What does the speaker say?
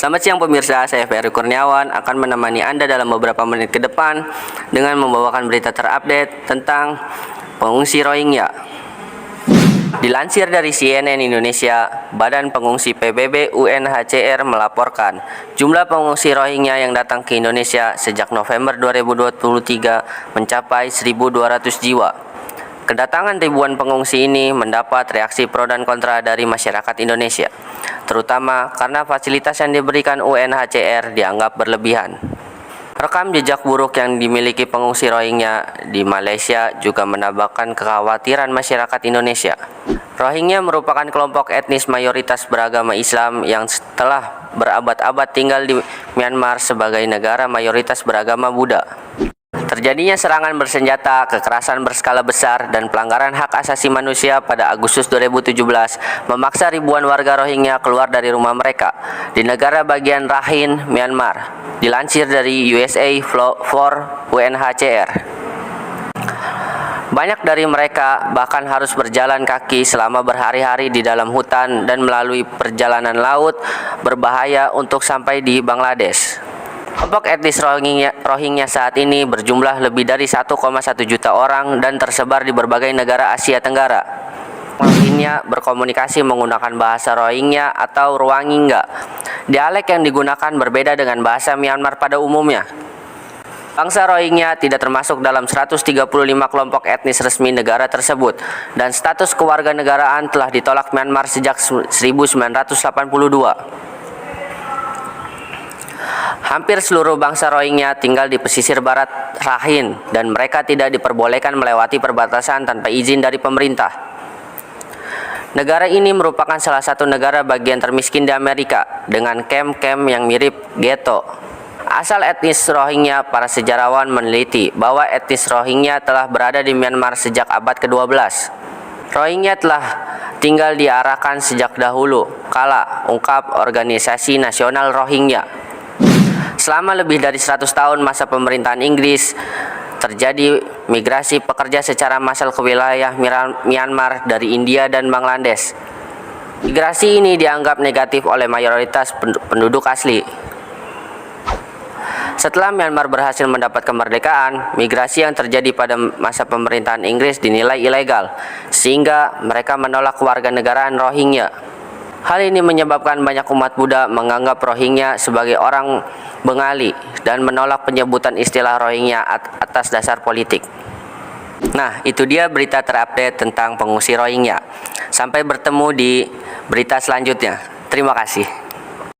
Selamat siang pemirsa, saya Ferry Kurniawan akan menemani Anda dalam beberapa menit ke depan dengan membawakan berita terupdate tentang pengungsi Rohingya. Dilansir dari CNN Indonesia, Badan Pengungsi PBB UNHCR melaporkan jumlah pengungsi Rohingya yang datang ke Indonesia sejak November 2023 mencapai 1.200 jiwa. Kedatangan ribuan pengungsi ini mendapat reaksi pro dan kontra dari masyarakat Indonesia, terutama karena fasilitas yang diberikan UNHCR dianggap berlebihan. Rekam jejak buruk yang dimiliki pengungsi Rohingya di Malaysia juga menambahkan kekhawatiran masyarakat Indonesia. Rohingya merupakan kelompok etnis mayoritas beragama Islam yang telah berabad-abad tinggal di Myanmar sebagai negara mayoritas beragama Buddha. Terjadinya serangan bersenjata, kekerasan berskala besar, dan pelanggaran hak asasi manusia pada Agustus 2017 memaksa ribuan warga Rohingya keluar dari rumah mereka di negara bagian Rakhine, Myanmar, dilansir dari USA for UNHCR. Banyak dari mereka bahkan harus berjalan kaki selama berhari-hari di dalam hutan dan melalui perjalanan laut berbahaya untuk sampai di Bangladesh. Kelompok etnis Rohingya saat ini berjumlah lebih dari 1,1 juta orang dan tersebar di berbagai negara Asia Tenggara. Rohingya berkomunikasi menggunakan bahasa Rohingya atau Ruangingya. Dialek yang digunakan berbeda dengan bahasa Myanmar pada umumnya. Bangsa Rohingya tidak termasuk dalam 135 kelompok etnis resmi negara tersebut, dan status kewarganegaraan telah ditolak Myanmar sejak 1982. Hampir seluruh bangsa Rohingya tinggal di pesisir barat Rakhine dan mereka tidak diperbolehkan melewati perbatasan tanpa izin dari pemerintah. Negara ini merupakan salah satu negara bagian termiskin di Amerika dengan kamp-kamp yang mirip ghetto. Asal etnis Rohingya, para sejarawan meneliti bahwa etnis Rohingya telah berada di Myanmar sejak abad ke-12. Rohingya telah tinggal di Arakan sejak dahulu kala, ungkap Organisasi Nasional Rohingya. Selama lebih dari 100 tahun masa pemerintahan Inggris, terjadi migrasi pekerja secara massal ke wilayah Myanmar dari India dan Bangladesh. Migrasi ini dianggap negatif oleh mayoritas penduduk asli. Setelah Myanmar berhasil mendapat kemerdekaan, migrasi yang terjadi pada masa pemerintahan Inggris dinilai ilegal, sehingga mereka menolak kewarganegaraan Rohingya. Hal ini menyebabkan banyak umat Buddha menganggap Rohingya sebagai orang Bengali dan menolak penyebutan istilah Rohingya atas dasar politik. Nah, itu dia berita terupdate tentang pengungsi Rohingya. Sampai bertemu di berita selanjutnya. Terima kasih.